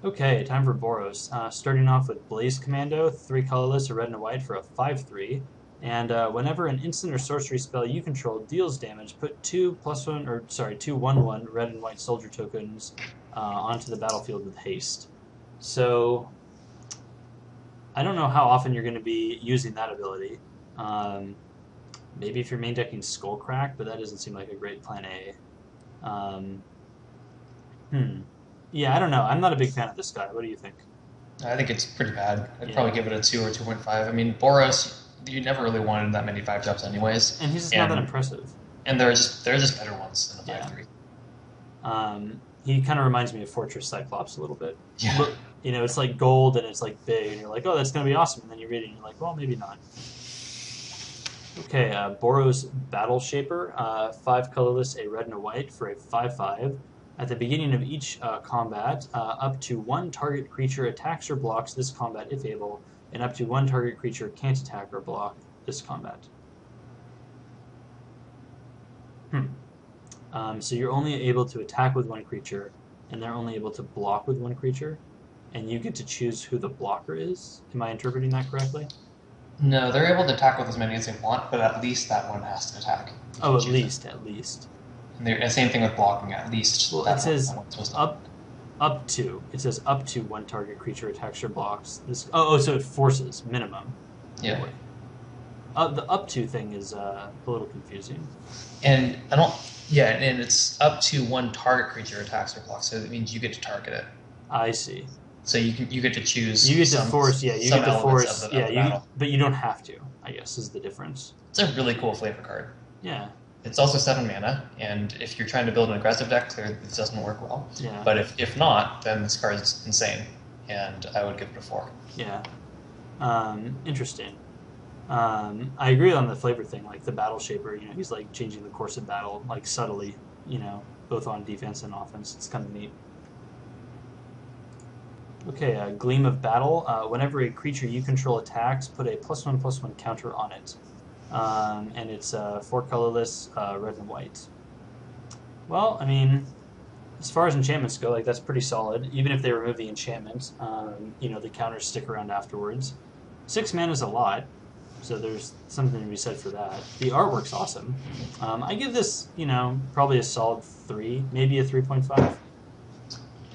Okay, time for Boros. Starting off with Blaze Commando, 3 colorless, a red and a white for a 5/3. And whenever an instant or sorcery spell you control deals damage, put two 1/1 red and white soldier tokens onto the battlefield with haste. So I don't know how often you're going to be using that ability. Um, Maybe if you're main decking Skullcrack, but that doesn't seem like a great plan A. Um, hmm. Yeah, I don't know. I'm not a big fan of this guy. What do you think? I think it's pretty bad. I'd probably Yeah. give it a 2 or 2.5. I mean, Boros, you never really wanted that many 5 drops anyways, And he's just not that and impressive. there are just better ones than a Yeah. 5/3. He kind of reminds me of Fortress Cyclops a little bit. Yeah. Look, it's like gold and it's like big, and you're like, oh, that's going to be awesome. And then you read it and you're like, well, maybe not. Okay, Boros Battle Shaper, 5 colorless, a red and a white for a 5/5. At the beginning of each combat, up to one target creature attacks or blocks this combat if able, and up to one target creature can't attack or block this combat. Hmm. So you're only able to attack with one creature, and they're only able to block with one creature, and you get to choose who the blocker is. Am I interpreting that correctly? No, they're able to attack with as many as they want, but at least that one has to attack. If Oh, you at choose it. least, at least. And same thing with blocking. At least Well, it that says one's supposed to. up to. It says up to one target creature attacks or blocks. So it forces minimum. Yeah. Boy. The up to thing is a little confusing. And I don't. Yeah, and it's up to one target creature attacks or blocks, so that means you get to target it. I see. So you get to choose. You get to some force. Yeah, you some get to elements force. of Yeah, the battle. but you don't have to. I guess is the difference. It's a really cool flavor card. Yeah. It's also 7 mana, and if you're trying to build an aggressive deck, clearly this doesn't work well. Yeah. But if not, then this card is insane, and I would give it a 4. Yeah. Interesting. I agree on the flavor thing, like the battle shaper. He's like changing the course of battle, like subtly. Both on defense and offense. It's kind of neat. Okay, Gleam of Battle. Whenever a creature you control attacks, put a +1/+1 counter on it. And it's 4 colorless, red and white. Well, I mean, as far as enchantments go, like that's pretty solid. Even if they remove the enchantment, the counters stick around afterwards. 6 mana is a lot, so there's something to be said for that. The artwork's awesome. I give this, probably a solid 3, maybe a 3.5.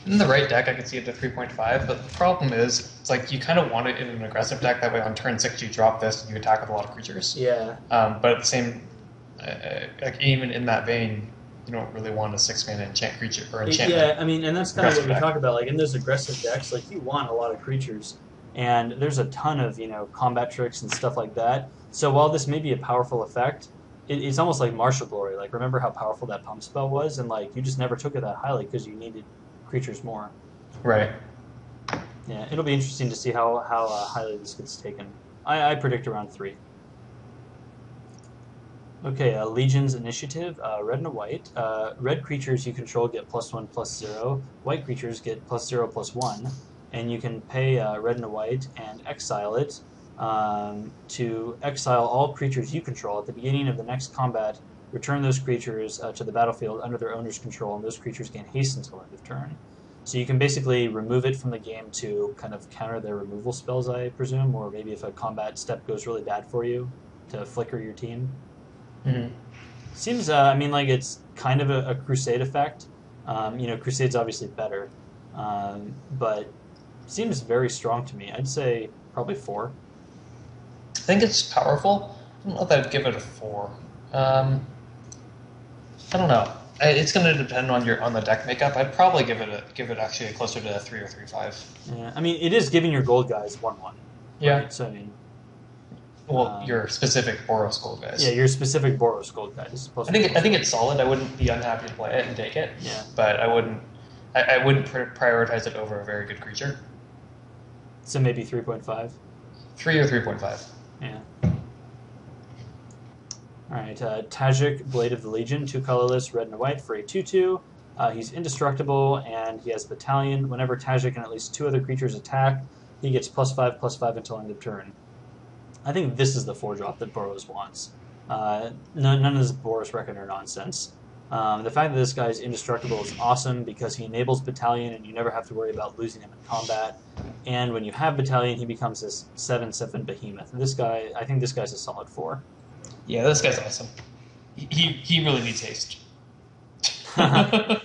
In the right deck, I could see it to 3.5, but the problem is, it's like you kind of want it in an aggressive deck. That way, on turn 6, you drop this and you attack with a lot of creatures. Yeah. But at the same, like even in that vein, you don't really want a 6 mana enchant creature or enchantment. Yeah, I mean, and that's kind of what Aggressive we deck. talk about. Like in those aggressive decks, like you want a lot of creatures, and there's a ton of combat tricks and stuff like that. So while this may be a powerful effect, it's almost like Martial Glory. Like remember how powerful that pump spell was, and like you just never took it that highly because you needed creatures more. Right. Yeah, it'll be interesting to see how highly this gets taken. I predict around 3. Okay, Legion's Initiative, red and a white. Red creatures you control get +1/+0. White creatures get +0/+1. And you can pay red and a white and exile it to exile all creatures you control. At the beginning of the next combat, return those creatures to the battlefield under their owner's control, and those creatures gain haste until end of turn. So you can basically remove it from the game to kind of counter their removal spells, I presume, or maybe if a combat step goes really bad for you, to flicker your team. Mm-hmm. Seems, like it's kind of a Crusade effect. Crusade's obviously better, but seems very strong to me. I'd say probably 4. I think it's powerful. I don't know if I'd give it a 4. I don't know. It's going to depend on the deck makeup. I'd probably give it actually closer to a 3 or 3.5. Yeah, I mean, it is giving your gold guys 1/1. Yeah. Right? So I mean, Well, your specific Boros gold guys. yeah, your specific Boros gold guys. I think it's solid. I wouldn't be unhappy to play it and take it. Yeah. But I wouldn't prioritize it over a very good creature. So maybe 3.5. 3 or 3.5. Yeah. All right, Tajik, Blade of the Legion, 2 colorless, red and a white for a 2/2. He's indestructible, and he has Battalion. Whenever Tajik and at least 2 other creatures attack, he gets +5/+5 until end of turn. I think this is the 4-drop that Boros wants. None of this Boros Reckoner nonsense. The fact that this guy is indestructible is awesome because he enables Battalion and you never have to worry about losing him in combat. And when you have Battalion, he becomes this 7/7 behemoth. And this guy, I think this guy's a solid 4. Yeah, this guy's awesome. He really needs haste. That'd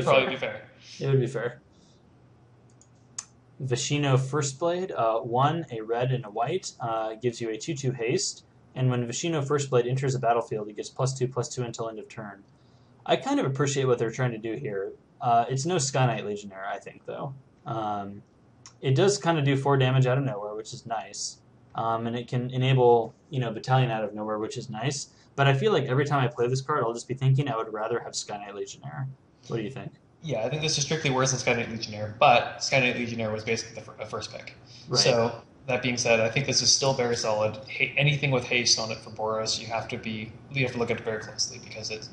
probably be fair. It would be fair. Vishino First Blade, 1, a red and a white, gives you a 2/2 haste. And when Vishino First Blade enters the battlefield, it gets +2/+2 until end of turn. I kind of appreciate what they're trying to do here. It's no Sky Knight Legionnaire, I think, though. It does kind of do 4 damage out of nowhere, which is nice. And it can enable, Battalion out of nowhere, which is nice. But I feel like every time I play this card, I'll just be thinking I would rather have Sky Knight Legionnaire. What do you think? Yeah, I think this is strictly worse than Sky Knight Legionnaire, but Sky Knight Legionnaire was basically the first pick. Right. So that being said, I think this is still very solid. Anything with haste on it for Boros, you have to look at it very closely because it's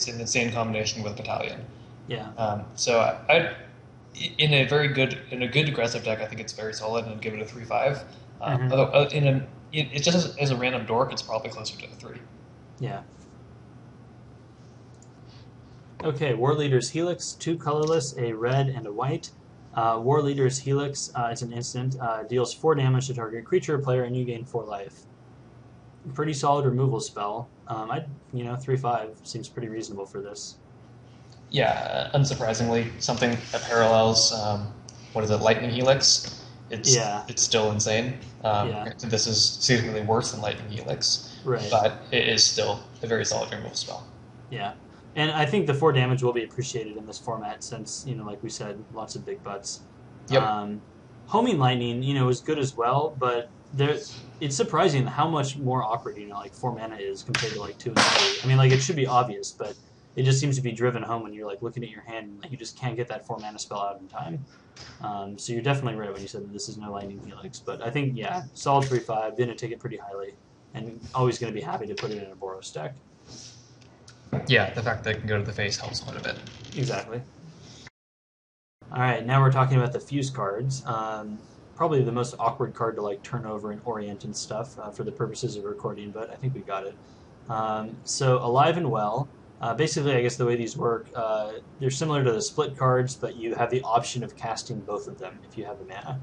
an insane combination with Battalion. Yeah. So in a good aggressive deck, I think it's very solid, and I'd give it a 3/5. Although it just as a random dork, it's probably closer to a 3. Yeah. Okay, War Leader's Helix, 2 colorless, a red and a white. War Leader's Helix is an instant, deals 4 damage to target creature or player, and you gain 4 life. Pretty solid removal spell. 3/5 seems pretty reasonable for this. Yeah, unsurprisingly, something that parallels Lightning Helix. It's still insane. This is significantly worse than Lightning Helix, right? But it is still a very solid removal spell. Yeah. And I think the 4 damage will be appreciated in this format since, like we said, lots of big butts. Yep. Homing Lightning, is good as well, but it's surprising how much more awkward, 4 mana is compared to 2 and 3. I mean, it should be obvious, but it just seems to be driven home when you're looking at your hand and you just can't get that 4 mana spell out in time. So you're definitely right when you said that this is no Lightning Helix, but I think solid 3/5, going to take it pretty highly, and always going to be happy to put it in a Boros deck. Yeah, the fact that it can go to the face helps quite a bit. Exactly. All right, now we're talking about the Fuse cards. Probably the most awkward card to turn over and orient and stuff for the purposes of recording, but I think we got it. So Alive and Well. Basically, I guess the way these work, they're similar to the split cards, but you have the option of casting both of them if you have the mana.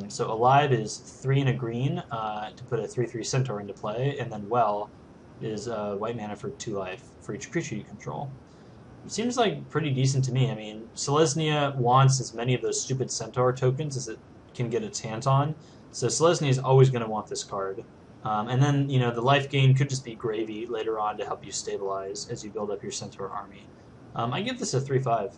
So Alive is 3 and a green to put a 3/3 Centaur into play, and then Well is white mana for 2 life for each creature you control. It seems pretty decent to me. I mean, Selesnya wants as many of those stupid Centaur tokens as it can get its hands on, so Selesnya is always going to want this card. And then, the life gain could just be gravy later on to help you stabilize as you build up your Centaur army. I give this a 3/5.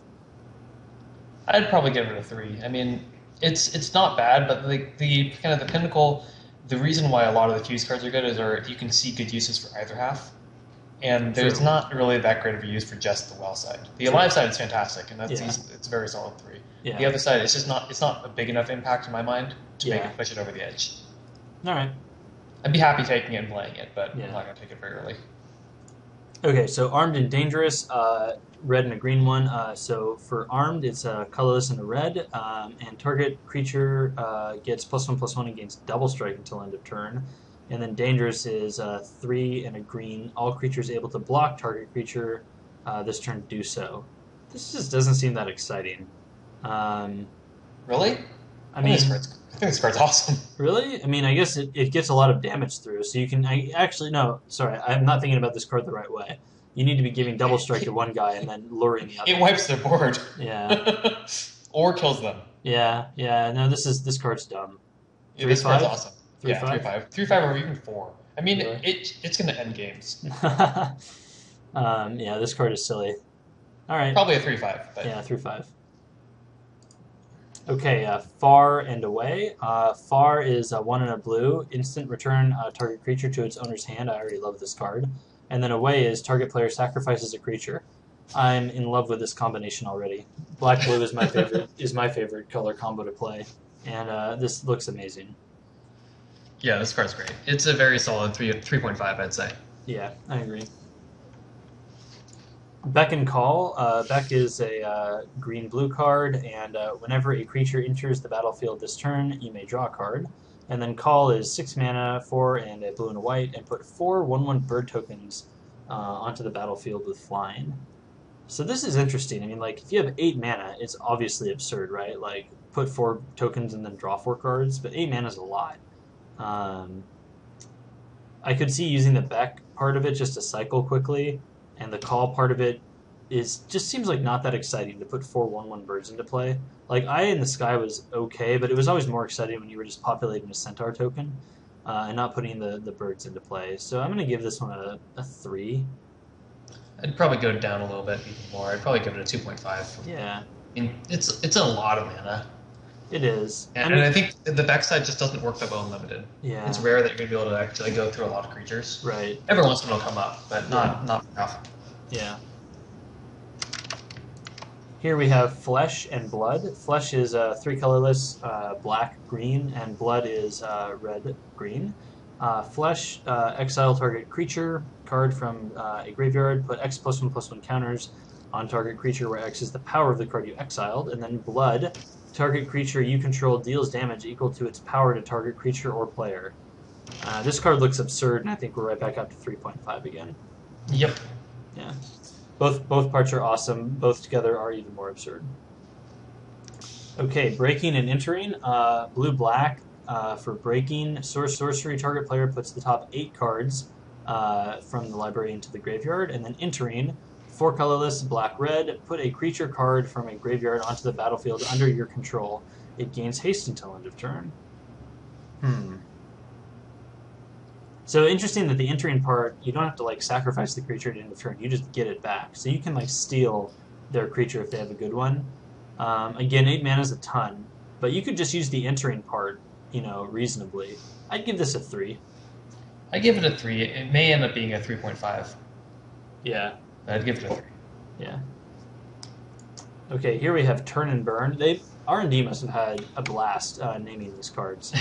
I'd probably give it a 3. I mean, it's not bad, but the kind of the pinnacle, the reason why a lot of the Fuse cards are good is you can see good uses for either half, and there's not really that great of a use for just the Well side. The Alive side is fantastic, and it's a very solid 3. Yeah. The other side, it's not a big enough impact in my mind to make it push it over the edge. All right. I'd be happy taking it and playing it, but I'm not going to take it very early. Okay, so Armed and Dangerous, red and a green one. So for Armed, it's a colorless and a red, and target creature gets +1/+1 against double strike until end of turn. And then Dangerous is 3 and a green. All creatures able to block target creature this turn do so. This just doesn't seem that exciting. Really? I mean, I think this card's awesome. Really? I mean, I guess it gets a lot of damage through, so you can... no, sorry, I'm not thinking about this card the right way. You need to be giving double strike to one guy and then luring the other. It wipes their board. Yeah. Or kills them. Yeah, no, this card's dumb. Yeah, this card's awesome. 3/5? 3/5. 3/5 or even 4. I mean, Really? it's going to end games. Yeah, this card is silly. All right. Probably a 3/5. But... Yeah, 3/5. Okay, Far and Away. Far is 1 and a blue. Instant return target creature to its owner's hand. I already love this card. And then Away is target player sacrifices a creature. I'm in love with this combination already. Black-blue is my favorite color combo to play. And this looks amazing. Yeah, this card's great. It's a very solid 3.5, I'd say. Yeah, I agree. Beck and Call. Beck is a green-blue card, and whenever a creature enters the battlefield this turn, you may draw a card. And then Call is 6 mana, 4 and a blue and a white, and put 4 1/1 bird tokens onto the battlefield with flying. So this is interesting. I mean, like, if you have 8 mana, it's obviously absurd, right? Like, put 4 tokens and then draw 4 cards, but 8 mana is a lot. Um, I could see using the Beck part of it just to cycle quickly, and the call part of it just seems like not that exciting to put 4/1/1 birds into play. Like, Eye in the Sky was okay, but it was always more exciting when you were just populating a Centaur token and not putting the birds into play. So I'm going to give this one a 3. I'd probably go down a little bit even more. I'd probably give it a 2.5. Yeah. I mean, it's a lot of mana. It is. And I think the backside just doesn't work that well in limited. Yeah. It's rare that you're going to be able to actually go through a lot of creatures. Right. Every once in a while it'll come up, but not often. Yeah. Here we have Flesh and Blood. Flesh is 3 colorless, black, green, and Blood is red, green. Flesh, exile target creature, card from a graveyard, put X+1/+1 counters on target creature where X is the power of the card you exiled, and then Blood, target creature you control deals damage equal to its power to target creature or player. This card looks absurd, and I think we're right back up to 3.5 again. Yep. Yeah. Both parts are awesome. Both together are even more absurd. Okay, breaking and entering. Blue-black for breaking. Sorcery. Target player puts the top 8 cards from the library into the graveyard. And then entering. 4 colorless, black-red. Put a creature card from a graveyard onto the battlefield under your control. It gains haste until end of turn. So interesting that the entering part, you don't have to like sacrifice the creature at the end of turn. You just get it back. So you can like steal their creature if they have a good one. Again, 8 mana is a ton, but you could just use the entering part, reasonably. I'd give this a 3. I give it a 3. It may end up being a 3.5. Yeah. But I'd give it a 3. Yeah. Okay, here we have Turn and Burn. R&D must have had a blast naming these cards.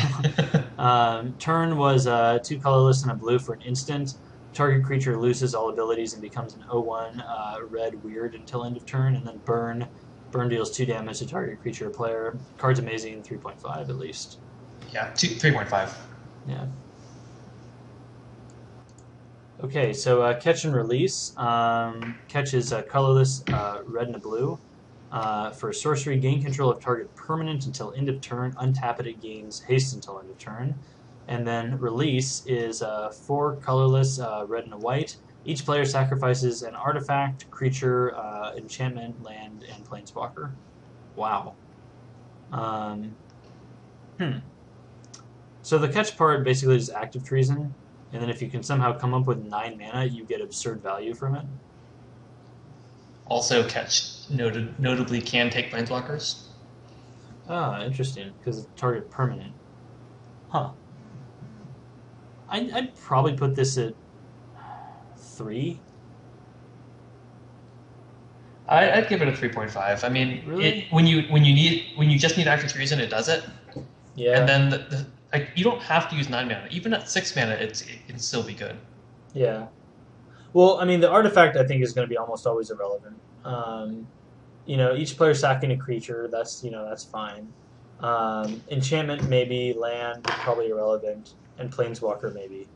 Turn was 2 colorless and a blue for an instant. Target creature loses all abilities and becomes an 0/1 red weird until end of turn. And then Burn deals 2 damage to target creature or player. Card's amazing, 3.5 at least. Yeah, 3.5. Yeah. Okay, so Catch and Release. Catch is colorless, red and a blue. For sorcery, gain control of target permanent until end of turn. Untap it, it gains haste until end of turn. And then Release is 4 colorless, red and a white. Each player sacrifices an artifact, creature, enchantment, land, and planeswalker. Wow. So the catch part basically is active treason, and then if you can somehow come up with 9 mana, you get absurd value from it. Also, Catch notably can take planeswalkers. Ah, interesting, because it's target permanent. Huh. I'd probably put this at 3. I'd give it a 3.5. I mean, Really? when you just need active treason, it does it. Yeah. And then you don't have to use 9 mana. Even at 6 mana, it can still be good. Yeah. Well, I mean, the artifact I think is going to be almost always irrelevant. Each player sacking a creature, that's fine. Enchantment maybe, land probably irrelevant, and planeswalker maybe.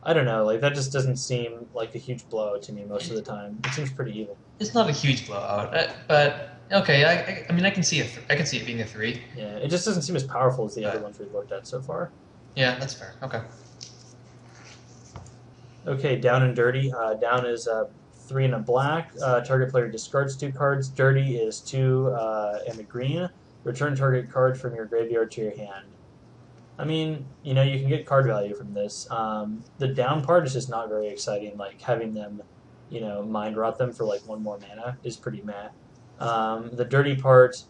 I don't know, like that just doesn't seem like a huge blowout to me most of the time. It seems pretty even. It's not a huge blowout, but okay. I mean, I can see it being a 3. Yeah, it just doesn't seem as powerful as the other ones we've looked at so far. Yeah, that's fair. Okay. Okay, Down and Dirty. Down is 3 and a black. Target player discards 2 cards. Dirty is 2 and a green. Return target card from your graveyard to your hand. I mean, you can get card value from this. The down part is just not very exciting. Like having them, mind rot them for like 1 more mana is pretty meh. The dirty part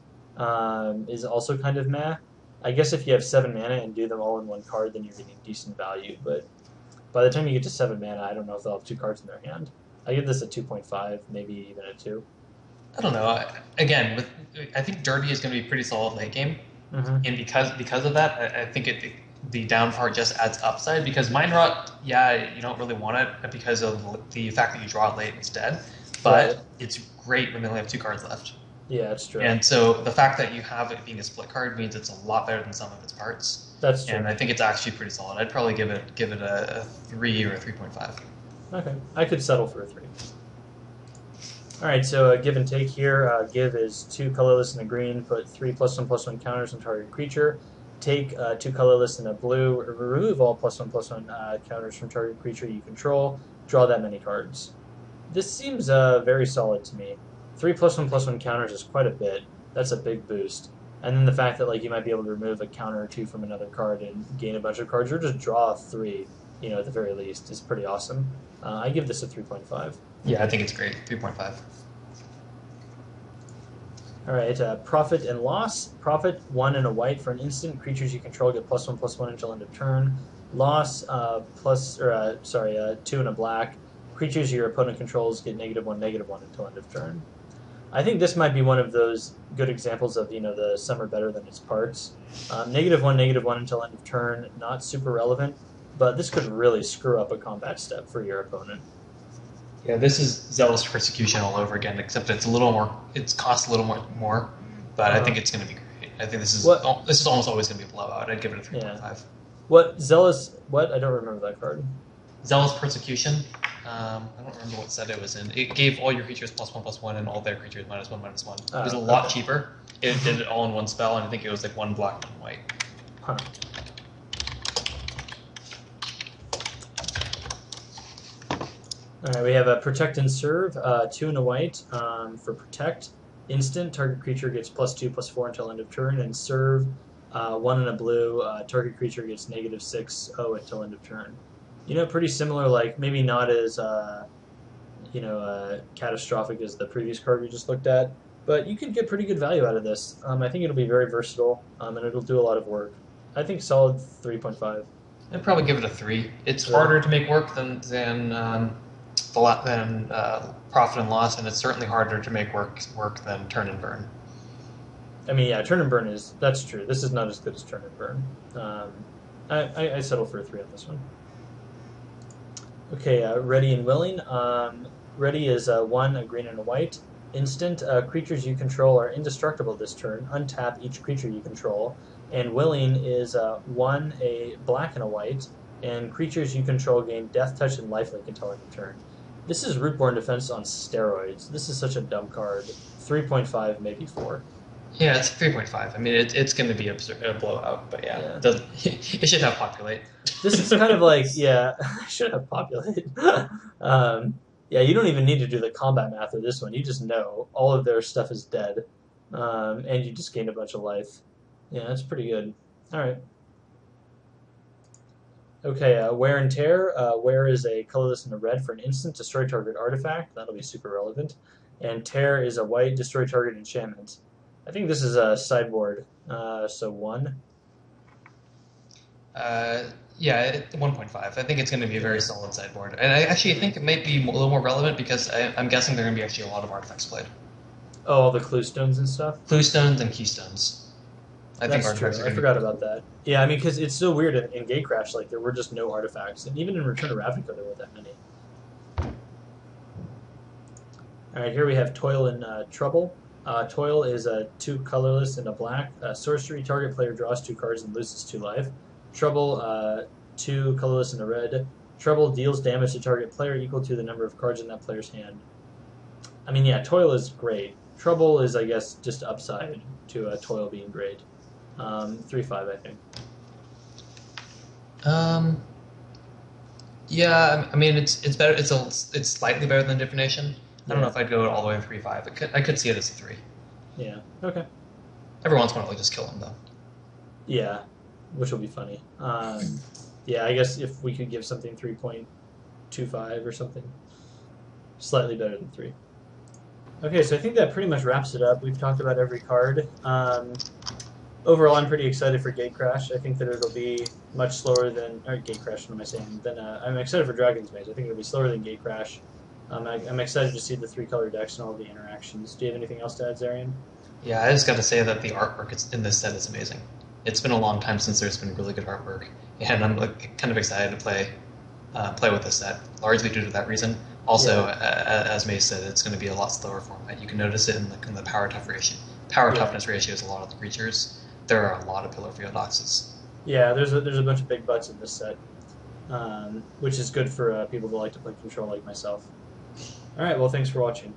is also kind of meh. I guess if you have 7 mana and do them all in 1 card, then you're getting decent value. But by the time you get to 7 mana, I don't know if they'll have 2 cards in their hand. I give this a 2.5, maybe even a 2. I don't know. Again, I think dirty is going to be pretty solid late game, and because of that, I think the down part just adds upside. Because mind rot, yeah, you don't really want it because of the fact that you draw it late instead. But it's great when they only have 2 cards left. Yeah, that's true. And so the fact that you have it being a split card means it's a lot better than some of its parts. That's true. And I think it's actually pretty solid. I'd probably give it a 3 or a 3.5. Okay, I could settle for a 3. All right, so give and take here. Give is 2 colorless and a green. Put 3+1/+1 counters on target creature. Take 2 colorless and a blue. Remove all +1/+1 counters from target creature you control. Draw that many cards. This seems very solid to me. 3+1/+1 counters is quite a bit. That's a big boost. And then the fact that like you might be able to remove a counter or 2 from another card and gain a bunch of cards, or just draw 3, at the very least, is pretty awesome. I give this a 3.5. Yeah, I think it's great. 3.5. All right, profit and loss. Profit 1 and a white for an instant. Creatures you control get +1/+1 until end of turn. Loss 2 and a black. Creatures your opponent controls get -1/-1 until end of turn. I think this might be one of those good examples of the sum are better than its parts. -1/-1 until end of turn, not super relevant, but this could really screw up a combat step for your opponent. Yeah, this is Zealous Persecution all over again, except it's a little more. It costs a little more, but I think it's going to be great. I think this is almost always going to be a blowout. I'd give it a 3.5. What Zealous? What I don't remember that card. Zealous Persecution. I don't remember what set it was in. It gave all your creatures +1/+1 and all their creatures -1/-1. It was a lot cheaper. It did it all in one spell, and I think it was like 1 black, 1 white. Huh. All right, we have a Protect and Serve, 2 and a white for Protect. Instant, target creature gets +2/+4 until end of turn, and Serve, 1 and a blue, target creature gets -6/0 until end of turn. Pretty similar, like maybe not as catastrophic as the previous card we just looked at, but you could get pretty good value out of this. I think it'll be very versatile, and it'll do a lot of work. I think solid 3.5. I'd probably give it a 3. It's harder to make work than Profit and Loss, and it's certainly harder to make work than Turn and Burn. I mean, yeah, Turn and Burn that's true. This is not as good as Turn and Burn. I settle for a 3 on this one. Okay, Ready and Willing. Ready is 1, a green and a white. Instant, creatures you control are indestructible this turn. Untap each creature you control. And Willing is 1, a black and a white. And creatures you control gain Death Touch and Lifelink until end of turn. This is Rootborn Defense on steroids. This is such a dumb card. 3.5, maybe 4. Yeah, it's 3.5. I mean, it's going to be a blowout, but yeah. It should have Populate. This is kind of like, it should have Populate. You don't even need to do the combat math of this one. You just know all of their stuff is dead, and you just gain a bunch of life. Yeah, that's pretty good. All right. Okay, Wear and Tear. Wear is a colorless and a red for an instant. Destroy target artifact. That'll be super relevant. And Tear is a white. Destroy target enchantment. I think this is a sideboard, so 1. 1.5. I think it's going to be a very solid sideboard. And I actually think it might be a little more relevant because I'm guessing there are going to be actually a lot of artifacts played. Oh, all the clue stones and stuff? Clue stones and keystones. That's true. I forgot about that. Yeah, I mean, because it's so weird in Gatecrash, like, there were just no artifacts. And even in Return to Ravnica, there weren't that many. All right, here we have Toil and Trouble. Toil is a 2 colorless and a black. Sorcery, target player draws 2 cards and loses 2 life. Trouble, 2 colorless and a red. Trouble deals damage to target player equal to the number of cards in that player's hand. I mean, yeah, Toil is great. Trouble is, I guess, just upside to Toil being great. 3.5, I think. Yeah, I mean, it's better. It's slightly better than Divination. I don't know if I'd go all the way to 3.5. I could see it as a 3. Yeah. Okay. Every once in a while, just kill him though. Yeah, which will be funny. Yeah, I guess if we could give something 3.25 or something, slightly better than 3. Okay, so I think that pretty much wraps it up. We've talked about every card. Overall, I'm pretty excited for Gatecrash. I think that it'll be much slower than... Or Gatecrash, what am I saying? I'm excited for Dragon's Maze. I think it'll be slower than Gatecrash. I'm excited to see the 3-color decks and all the interactions. Do you have anything else to add, Zxarien? Yeah, I just got to say that the artwork in this set is amazing. It's been a long time since there's been really good artwork, and I'm kind of excited to play with this set, largely due to that reason. Also, as May said, it's going to be a lot slower format. You can notice it in the toughness ratios. A lot of the creatures, there are a lot of Pillar Field Doxes. Yeah, there's a bunch of big butts in this set. which is good for people who like to play control like myself. All right, well, thanks for watching.